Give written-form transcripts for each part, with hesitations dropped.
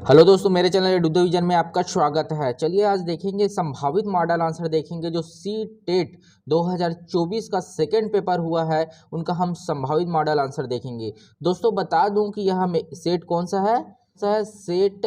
Hello दोस्तों, मेरे channel डुडो vision में आपका स्वागत है। चलिए आज देखेंगे संभावित मॉडल आंसर देखेंगे। जो सी टेट 2024 का सेकेंड पेपर हुआ है उनका हम संभावित मॉडल आंसर देखेंगे। दोस्तों बता दूं कि यह सेट कौन सा है सेट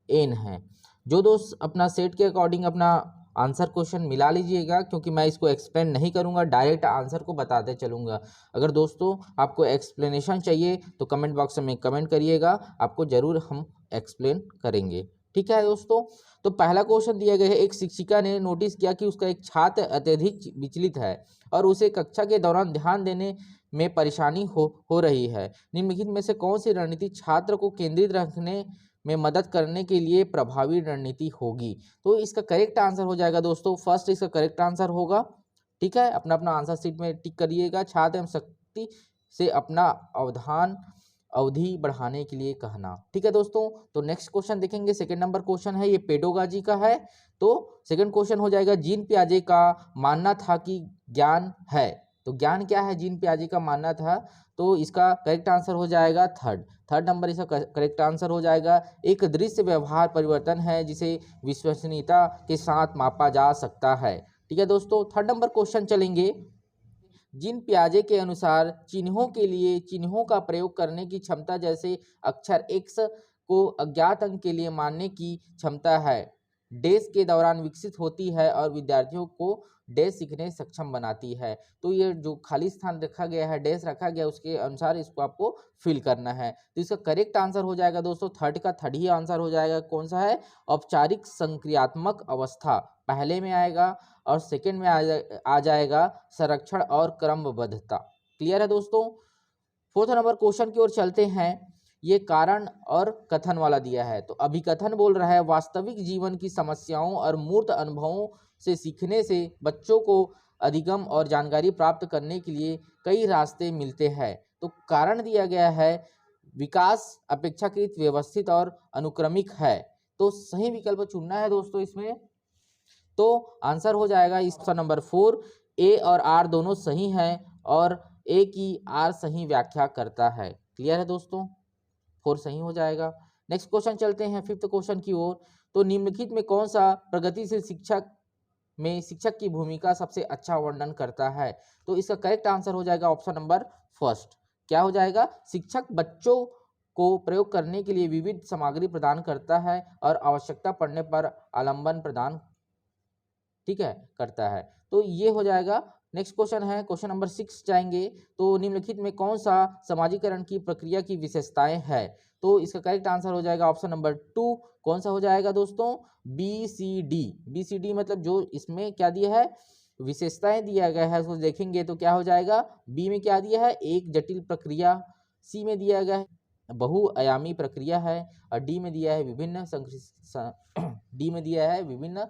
एन है। जो दोस्त अपना सेट के अकॉर्डिंग अपना आंसर क्वेश्चन मिला लीजिएगा, क्योंकि मैं इसको एक्सप्लेन नहीं करूंगा, डायरेक्ट आंसर को बताते चलूंगा। अगर दोस्तों आपको एक्सप्लेनेशन चाहिए तो कमेंट बॉक्स में कमेंट करिएगा, आपको जरूर हम एक्सप्लेन करेंगे। ठीक है दोस्तों, तो पहला क्वेश्चन दिया गया है। एक शिक्षिका ने नोटिस किया कि उसका एक छात्र अत्यधिक विचलित है और उसे कक्षा के दौरान ध्यान देने में परेशानी हो रही है। निम्नलिखित में से कौन सी रणनीति छात्र को केंद्रित रखने में मदद करने के लिए प्रभावी रणनीति होगी? तो इसका करेक्ट आंसर हो जाएगा दोस्तों, फर्स्ट इसका करेक्ट आंसर होगा। ठीक है, अपना अपना आंसर शीट में टिक करिएगा। छात्र एवं शक्ति से अपना अवधि बढ़ाने के लिए कहना। ठीक है दोस्तों, तो नेक्स्ट क्वेश्चन देखेंगे। सेकंड नंबर क्वेश्चन है, ये पेडोगाजी का है। तो सेकंड क्वेश्चन हो जाएगा, जीन पियाजे का मानना था कि ज्ञान है। तो ज्ञान क्या है? जीन पियाजे का मानना था। तो इसका करेक्ट आंसर हो जाएगा थर्ड नंबर इसका करेक्ट आंसर हो जाएगा। एक दृश्य व्यवहार परिवर्तन है जिसे विश्वसनीयता के साथ मापा जा सकता है। ठीक है दोस्तों, थर्ड नंबर क्वेश्चन चलेंगे। जीन पियाजे के अनुसार चिन्हों के लिए चिन्हों का प्रयोग करने की क्षमता, जैसे अक्षर एक्स को अज्ञात अंक के लिए मानने की क्षमता है, डैश के दौरान विकसित होती है और विद्यार्थियों को डैश सीखने सक्षम बनाती है। तो ये जो खाली स्थान रखा गया है, डैश रखा गया, उसके अनुसार इसको आपको फिल करना है। तो इसका करेक्ट आंसर हो जाएगा दोस्तों थर्ड ही आंसर हो जाएगा। कौन सा है? औपचारिक संक्रियात्मक अवस्था पहले में आएगा और सेकंड में आ जाएगा संरक्षण और क्रमबद्धता। क्लियर है दोस्तों? फोर्थ नंबर क्वेश्चन की ओर चलते हैं। ये कारण और कथन वाला दिया है। तो अभिकथन बोल रहा है, वास्तविक जीवन की समस्याओं और मूर्त अनुभवों से सीखने से बच्चों को अधिगम और जानकारी प्राप्त करने के लिए कई रास्ते मिलते हैं। तो कारण दिया गया है, विकास अपेक्षाकृत व्यवस्थित और अनुक्रमिक है। तो सही विकल्प चुनना है दोस्तों इसमें। तो आंसर हो जाएगा इसका नंबर 4। ए और आर दोनों सही हैं और ए की आर सही व्याख्या करता है। क्लियर है दोस्तों? 4 सही हो जाएगा। नेक्स्ट क्वेश्चन चलते हैं फिफ्थ क्वेश्चन की ओर। तो निम्नलिखित में कौन सा प्रगतिशील शिक्षक में शिक्षक की भूमिका सबसे अच्छा वर्णन करता है? तो इसका करेक्ट आंसर हो जाएगा ऑप्शन नंबर फर्स्ट। क्या हो जाएगा? शिक्षक बच्चों को प्रयोग करने के लिए विविध सामग्री प्रदान करता है और आवश्यकता पड़ने पर आलंबन प्रदान ठीक है करता है। तो ये हो जाएगा। नेक्स्ट क्वेश्चन है क्वेश्चन नंबर 6 जाएंगे। तो निम्नलिखित में कौन सा समाजीकरण की प्रक्रिया की विशेषताएं है? तो इसका करेक्ट आंसर हो जाएगा ऑप्शन नंबर 2। कौन सा हो जाएगा दोस्तों? बी सी डी मतलब जो इसमें क्या दिया है, विशेषताएं दिया गया है, उसको देखेंगे तो क्या हो जाएगा। बी में क्या दिया है? एक जटिल प्रक्रिया। सी में दिया गया है बहुआयामी प्रक्रिया है। और डी में दिया है विभिन्न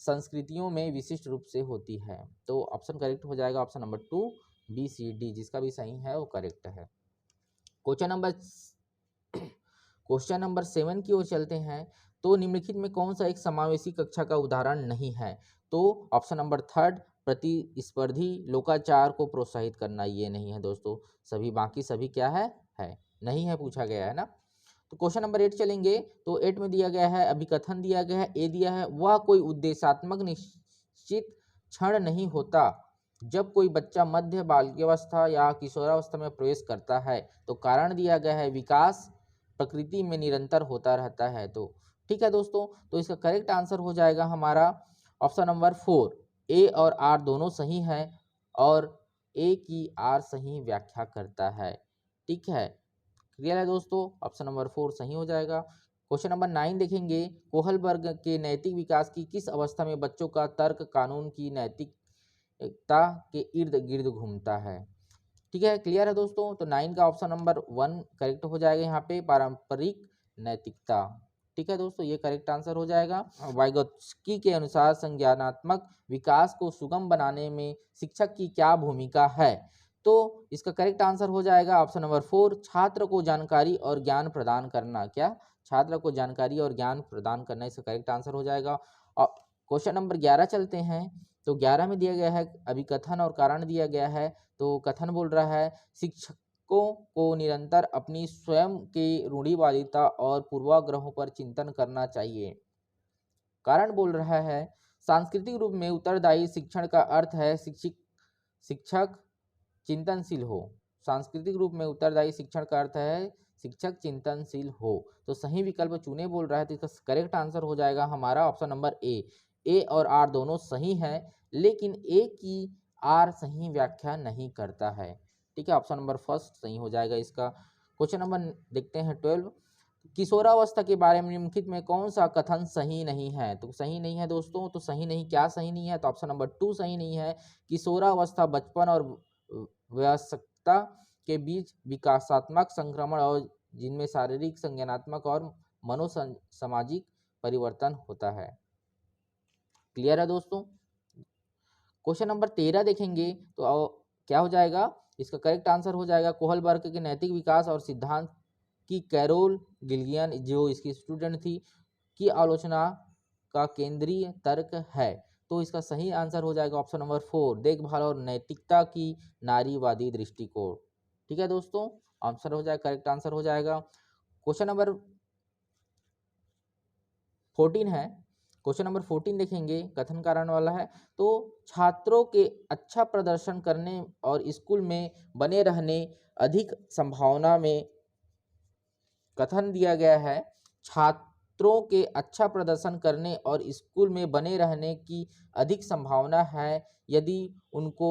संस्कृतियों में विशिष्ट रूप से होती है। तो ऑप्शन करेक्ट हो जाएगा option number 2 B C D, जिसका भी सही है वो करेक्ट है। क्वेश्चन नंबर 7 की ओर चलते हैं। तो निम्नलिखित में कौन सा एक समावेशी कक्षा का उदाहरण नहीं है? तो ऑप्शन नंबर 3 प्रतिस्पर्धी लोकाचार को प्रोत्साहित करना, ये नहीं है दोस्तों। सभी बाकी सभी क्या है नहीं है, पूछा गया है ना। तो क्वेश्चन नंबर 8 चलेंगे। तो 8 में दिया गया है, अभिकथन दिया गया है, ए दिया है, वह कोई उद्देश्यात्मक निश्चित क्षण नहीं होता जब कोई बच्चा मध्य बाल्यावस्था या किशोरावस्था में प्रवेश करता है। तो कारण दिया गया है, विकास प्रकृति में निरंतर होता रहता है। तो ठीक है दोस्तों, तो इसका करेक्ट आंसर हो जाएगा हमारा ऑप्शन नंबर 4। ए और आर दोनों सही हैं और ए की आर सही व्याख्या करता है। ठीक है, क्लियर है दोस्तों? ऑप्शन नंबर 4 सही हो जाएगा। क्वेश्चन नंबर 9 देखेंगे। कोहलबर्ग के नैतिक विकास की किस अवस्था में बच्चों का तर्क कानून की नैतिकता के इर्द गिर्द घूमता है? ठीक है, क्लियर है दोस्तों? तो 9 का ऑप्शन नंबर 1 करेक्ट हो जाएगा यहाँ पे, पारंपरिक नैतिकता। ठीक है दोस्तों, ये करेक्ट आंसर हो जाएगा। वाइगोत्स्की के अनुसार संज्ञानात्मक विकास को सुगम बनाने में शिक्षक की क्या भूमिका है? तो इसका करेक्ट आंसर हो जाएगा ऑप्शन नंबर 4, छात्र को जानकारी और ज्ञान प्रदान करना। क्या? छात्र को जानकारी और ज्ञान प्रदान करना, इसका करेक्ट आंसर हो जाएगा। और क्वेश्चन नंबर 11 चलते हैं। तो 11 में दिया गया है, अभिकथन और कारण दिया गया है। तो कथन बोल रहा है, को निरंतर अपनी स्वयं की रूढ़िवादिता और पूर्वाग्रहों पर चिंतन करना चाहिए। कारण बोल रहा है, सांस्कृतिक रूप में उत्तरदायी शिक्षण का अर्थ है शिक्षक चिंतनशील हो। सांस्कृतिक रूप में उत्तरदायी शिक्षण का अर्थ है शिक्षक चिंतनशील हो। तो सही विकल्प चुने बोल रहा है, तो इसका करेक्ट आंसर हो जाएगा हमारा ऑप्शन नंबर ए और आर दोनों सही है, लेकिन ए की आर सही व्याख्या नहीं करता है। ठीक है, ऑप्शन नंबर फर्स्ट सही हो जाएगा इसका। क्वेश्चन नंबर देखते हैं 12। किशोरावस्था के बारे में निम्नलिखित में कौन सा कथन सही नहीं है? तो सही नहीं है दोस्तों, तो सही नहीं, क्या सही नहीं है? तो ऑप्शन नंबर 2 सही नहीं है। किशोरावस्था बचपन और वयस्कता के बीच विकासात्मक संक्रमण और जिनमें शारीरिक, संज्ञानात्मक और मनोसामाजिक परिवर्तन होता है। क्लियर है दोस्तों? क्वेश्चन नंबर 13 देखेंगे तो क्या हो जाएगा? इसका करेक्ट आंसर हो जाएगा कोहलबर्ग के नैतिक विकास और सिद्धांत की कैरोल गिलियन, जो इसकी स्टूडेंट थी, की आलोचना का केंद्रीय तर्क है। तो इसका सही आंसर हो जाएगा ऑप्शन नंबर 4, देखभाल और नैतिकता की नारीवादी दृष्टिकोण। ठीक है दोस्तों, आंसर हो जाएगा, करेक्ट आंसर हो जाएगा। क्वेश्चन नंबर 14 है। क्वेश्चन नंबर 14 देखेंगे, कथन कारण वाला है। तो छात्रों के अच्छा प्रदर्शन करने और स्कूल में बने रहने अधिक संभावना में, कथन दिया गया है छात्रों के अच्छा प्रदर्शन करने और स्कूल में बने रहने की अधिक संभावना है यदि उनको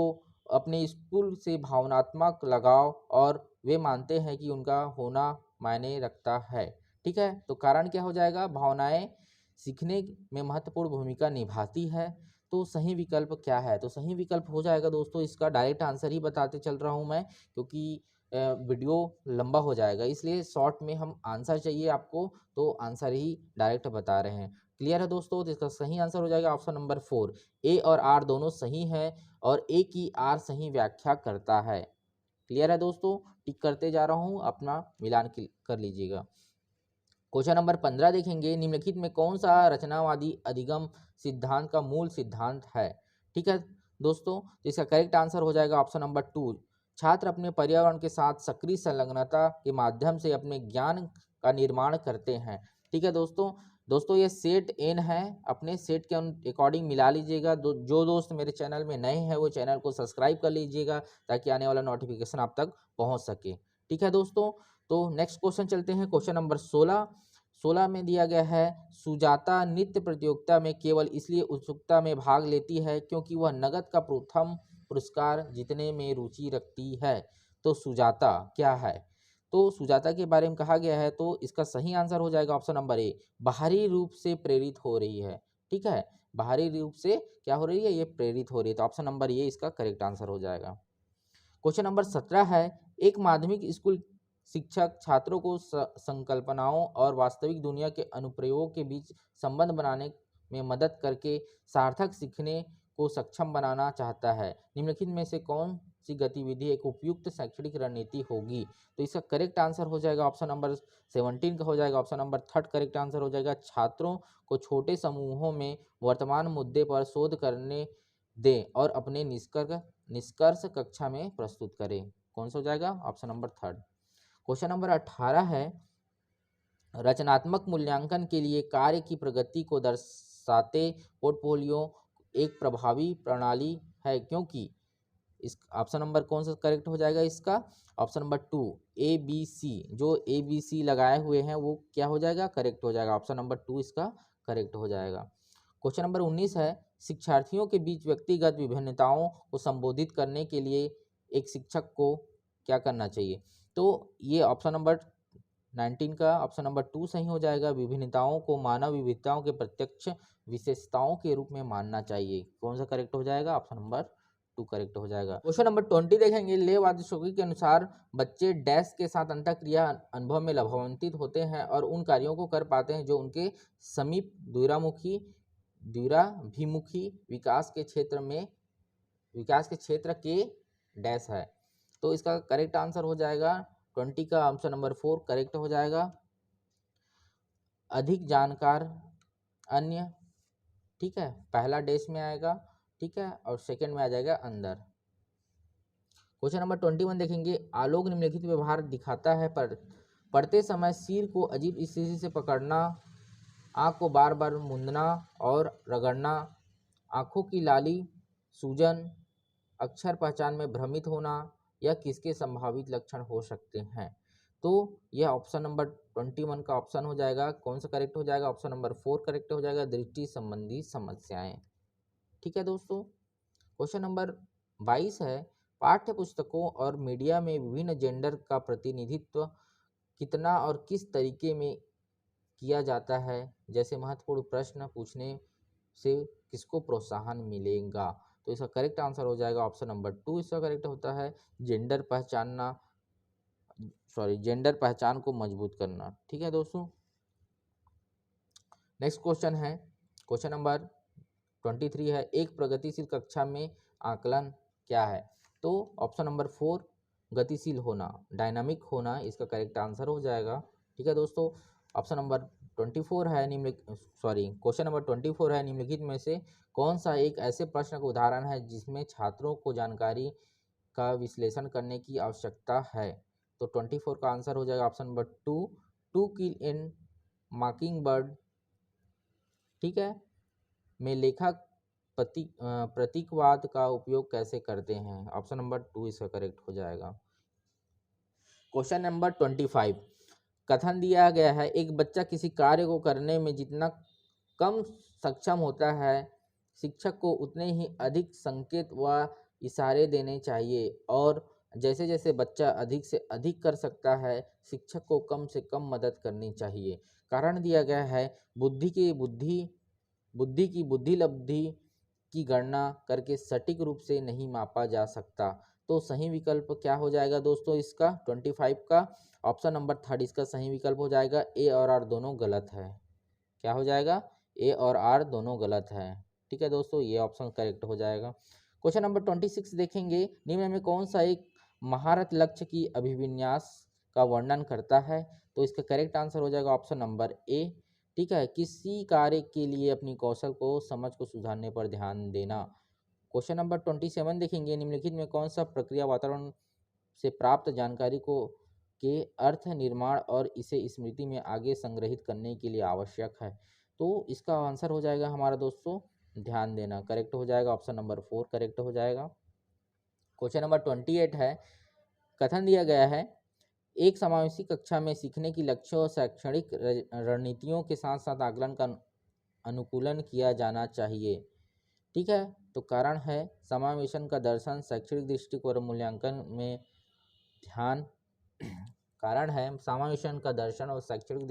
अपने स्कूल से भावनात्मक लगाव और वे मानते हैं कि उनका होना मायने रखता है। ठीक है, तो कारण क्या हो जाएगा? भावनाएं सीखने में महत्वपूर्ण भूमिका निभाती है। तो सही विकल्प क्या है? तो सही विकल्प हो जाएगा दोस्तों, इसका डायरेक्ट आंसर ही बताते चल रहा हूं मैं, क्योंकि वीडियो लंबा हो जाएगा, इसलिए शॉर्ट में हम आंसर चाहिए आपको, तो आंसर ही डायरेक्ट बता रहे हैं। क्लियर है दोस्तों? तो इसका सही आंसर हो जाएगा ऑप्शन नंबर 4, ए और आर दोनों सही है और ए की आर सही व्याख्या करता है। क्लियर है दोस्तों? टिक करते जा रहा हूँ, अपना मिलान कर लीजिएगा। क्वेश्चन नंबर 15 देखेंगे, निम्नलिखित में कौन सा रचनावादी अधिगम सिद्धांत का मूल सिद्धांत है? ठीक है दोस्तों, तो इसका करेक्ट आंसर हो जाएगा ऑप्शन नंबर 2, छात्र अपने पर्यावरण के साथ सक्रिय संलग्नता के माध्यम से अपने ज्ञान का निर्माण करते हैं। ठीक है दोस्तों ये सेट एन है, अपने सेट के अकॉर्डिंग मिला लीजिएगा। जो दोस्त मेरे चैनल में नए हैं वो चैनल को सब्सक्राइब कर लीजिएगा ताकि आने वाला नोटिफिकेशन आप तक पहुंच सके। ठीक है दोस्तों, तो नेक्स्ट क्वेश्चन चलते हैं। क्वेश्चन नंबर 16 में दिया गया है, सुजाता नृत्य प्रतियोगिता में केवल इसलिए उत्सुकता में भाग लेती है क्योंकि वह नगद का प्रथम पुरस्कार जीतने में रुचि रखती है। तो सुजाता क्या है? तो सुजाता के बारे में कहा गया है, तो इसका सही आंसर हो जाएगा ऑप्शन नंबर ए, बाहरी रूप से प्रेरित हो रही है। ठीक है, बाहरी रूप से क्या हो रही है? ये प्रेरित हो रही है। तो ऑप्शन नंबर ए इसका करेक्ट आंसर हो जाएगा। क्वेश्चन नंबर 17 है, एक माध्यमिक स्कूल शिक्षक छात्रों को संकल्पनाओं और वास्तविक दुनिया के अनुप्रयोग के बीच संबंध बनाने में मदद करके सार्थक सीखने को सक्षम बनाना चाहता है। निम्नलिखित में से कौन सी गतिविधि एक उपयुक्त शैक्षणिक रणनीति होगी? तो इसका करेक्ट आंसर हो जाएगा ऑप्शन नंबर 17 का हो जाएगा, ऑप्शन नंबर 3 करेक्ट आंसर हो जाएगा, छात्रों को छोटे समूहों में वर्तमान मुद्दे पर शोध करने दें और अपने निष्कर्ष कक्षा में प्रस्तुत करें। कौन सा हो जाएगा? Option number 3। क्वेश्चन नंबर 18 है, रचनात्मक मूल्यांकन के लिए कार्य की प्रगति को दर्शाते पोर्टफोलियो एक प्रभावी प्रणाली है क्योंकि इस ऑप्शन नंबर कौन सा करेक्ट हो जाएगा इसका? Option number 2 A B C, जो ए बी सी लगाए हुए हैं वो क्या हो जाएगा? करेक्ट हो जाएगा, ऑप्शन नंबर 2 इसका करेक्ट हो जाएगा। क्वेश्चन नंबर 19 है, शिक्षार्थियों के बीच व्यक्तिगत विभिन्नताओं को संबोधित करने के लिए एक शिक्षक को क्या करना चाहिए? तो ये ऑप्शन नंबर 19 का ऑप्शन नंबर 2 सही हो जाएगा, विभिन्नताओं को मानव विविधताओं के प्रत्यक्ष विशेषताओं के रूप में मानना चाहिए। कौन सा करेक्ट हो जाएगा? ऑप्शन नंबर 2 करेक्ट हो जाएगा। क्वेश्चन नंबर 20 देखेंगे, लेव आदिशोगी के अनुसार बच्चे डैश के साथ अंतःक्रिया अनुभव में लाभान्वित होते हैं और उन कार्यों को कर पाते हैं जो उनके समीप द्विराभिमुखी विकास के क्षेत्र के डैश है। तो इसका करेक्ट आंसर हो जाएगा 20 का ऑप्शन नंबर 4 करेक्ट हो जाएगा, अधिक जानकार अन्य। ठीक है, पहला डैश में आएगा, ठीक है, और सेकंड में आ जाएगा अंदर। क्वेश्चन नंबर 21 देखेंगे, आलोक निम्नलिखित व्यवहार दिखाता है पर पढ़ते समय सिर को अजीब स्थिति से पकड़ना, आँख को बार बार मूंदना और रगड़ना, आँखों की लाली, सूजन, अक्षर पहचान में भ्रमित होना, यह किसके संभावित लक्षण हो सकते हैं? तो यह ऑप्शन नंबर 21 का ऑप्शन हो जाएगा। कौन सा करेक्ट हो जाएगा? ऑप्शन नंबर 4 करेक्ट हो जाएगा, दृष्टि संबंधी समस्याएं। ठीक है दोस्तों। क्वेश्चन नंबर 22 है, पाठ्य पुस्तकों और मीडिया में विभिन्न जेंडर का प्रतिनिधित्व कितना और किस तरीके में किया जाता है? जैसे महत्वपूर्ण प्रश्न पूछने से किसको प्रोत्साहन मिलेगा? तो इसका करेक्ट आंसर हो जाएगा ऑप्शन नंबर 2। इसका करेक्ट होता है जेंडर पहचान को मजबूत करना। ठीक है दोस्तों। नेक्स्ट क्वेश्चन है, क्वेश्चन नंबर 23 है, एक प्रगतिशील कक्षा में आकलन क्या है? तो ऑप्शन नंबर 4 गतिशील होना, डायनामिक होना इसका करेक्ट आंसर हो जाएगा। ठीक है दोस्तों। ऑप्शन नंबर 24 है क्वेश्चन नंबर 24 है, निम्नलिखित में से कौन सा एक ऐसे प्रश्न का उदाहरण है जिसमें छात्रों को जानकारी का विश्लेषण करने की आवश्यकता है? तो 24 का आंसर हो जाएगा option number 2, to kill in mockingbird, ठीक है, में लेखक प्रतीकवाद का उपयोग कैसे करते हैं? ऑप्शन नंबर 2 इसका करेक्ट हो जाएगा। क्वेश्चन नंबर 25, कथन दिया गया है, एक बच्चा किसी कार्य को करने में जितना कम सक्षम होता है, शिक्षक को उतने ही अधिक संकेत व इशारे देने चाहिए, और जैसे जैसे बच्चा अधिक से अधिक कर सकता है, शिक्षक को कम से कम मदद करनी चाहिए। कारण दिया गया है, बुद्धि की बुद्धि लब्धि की गणना करके सटीक रूप से नहीं मापा जा सकता। तो सही विकल्प क्या हो जाएगा दोस्तों? इसका 25 का ऑप्शन नंबर 3 इसका सही विकल्प हो जाएगा। ए और आर दोनों गलत है। क्या हो जाएगा? ए और आर दोनों गलत है। ठीक है दोस्तों, ये ऑप्शन करेक्ट हो जाएगा। क्वेश्चन नंबर 26 देखेंगे, निम्न में कौन सा एक महारत लक्ष्य की अभिविन्यास का वर्णन करता है? तो इसका करेक्ट आंसर हो जाएगा ऑप्शन नंबर ए। ठीक है, किसी कार्य के लिए अपनी कौशल को समझ को सुधारने पर ध्यान देना। क्वेश्चन नंबर 27 देखेंगे, निम्नलिखित में कौन सा प्रक्रिया वातावरण से प्राप्त जानकारी को के अर्थ निर्माण और इसे स्मृति में आगे संग्रहित करने के लिए आवश्यक है? तो इसका आंसर हो जाएगा हमारा दोस्तों ध्यान देना। करेक्ट हो जाएगा ऑप्शन नंबर 4 करेक्ट हो जाएगा। क्वेश्चन नंबर 28 है, कथन दिया गया है, एक समावेशी कक्षा में सीखने की लक्ष्यों और शैक्षणिक रणनीतियों के साथ साथ आकलन का अनुकूलन किया जाना चाहिए। ठीक है, तो कारण है समावेशन का दर्शन शैक्षणिक दृष्टिकोण और मूल्यांकन में ध्यान कारण है समावेशन का दर्शन और शैक्षणिक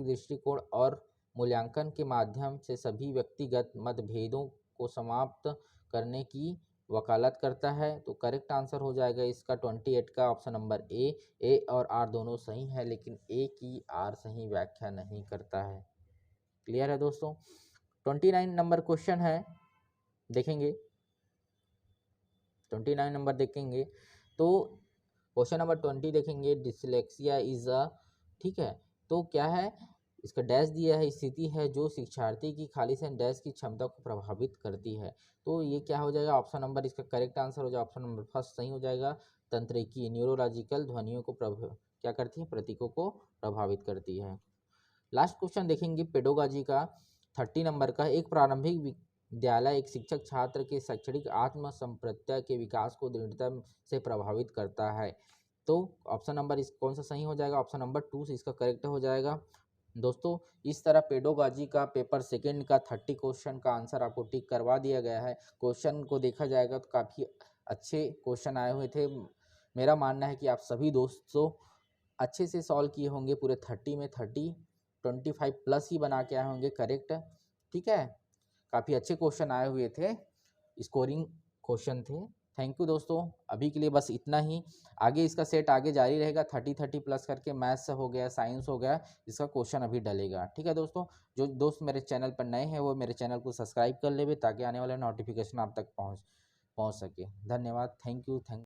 दृष्टिकोण और मूल्यांकन के माध्यम से सभी व्यक्तिगत मतभेदों को समाप्त करने की वकालत करता है। तो करेक्ट आंसर हो जाएगा इसका 28 का ऑप्शन नंबर ए और आर दोनों सही है, लेकिन ए की आर सही व्याख्या नहीं करता है। क्लियर है दोस्तों। 29 नंबर क्वेश्चन है, देखेंगे 29 नंबर देखेंगे तो क्वेश्चन नंबर 20 देखेंगे, डिसलेक्सिया इज अ, ठीक है, तो क्या है इसका डैश दिया है, स्थिति है जो शिक्षार्थी की खाली से डैश की क्षमता को प्रभावित करती है। तो ये क्या हो जाएगा? ऑप्शन नंबर इसका करेक्ट आंसर हो जाएगा ऑप्शन नंबर फर्स्ट सही हो जाएगा। तंत्रिकी न्यूरोलॉजिकल ध्वनियों को क्या करती है? प्रतीकों को प्रभावित करती है। लास्ट क्वेश्चन देखेंगे पेडोलॉजी का 30 नंबर का, एक प्रारंभिक विद्यालय एक शिक्षक छात्र के शैक्षणिक आत्म संप्रत्यय के विकास को दृढ़ता से प्रभावित करता है। तो ऑप्शन नंबर इस कौन सा सही हो जाएगा? ऑप्शन नंबर 2 से इसका करेक्ट हो जाएगा। दोस्तों इस तरह पेडोलॉजी का पेपर सेकंड का 30 क्वेश्चन का आंसर आपको टिक करवा दिया गया है। क्वेश्चन को देखा जाएगा तो काफ़ी अच्छे क्वेश्चन आए हुए थे। मेरा मानना है कि आप सभी दोस्तों अच्छे से सॉल्व किए होंगे। पूरे 30 में 25 प्लस ही बना के आए होंगे करेक्ट। ठीक है, काफ़ी अच्छे क्वेश्चन आए हुए थे, स्कोरिंग क्वेश्चन थे। थैंक यू दोस्तों, अभी के लिए बस इतना ही। आगे इसका सेट आगे जारी रहेगा, 30 प्लस करके मैथ्स हो गया, साइंस हो गया, इसका क्वेश्चन अभी डलेगा। ठीक है दोस्तों, जो दोस्त मेरे चैनल पर नए हैं वो मेरे चैनल को सब्सक्राइब कर लेवे ताकि आने वाले नोटिफिकेशन आप तक पहुँच सके। धन्यवाद, थैंक यू।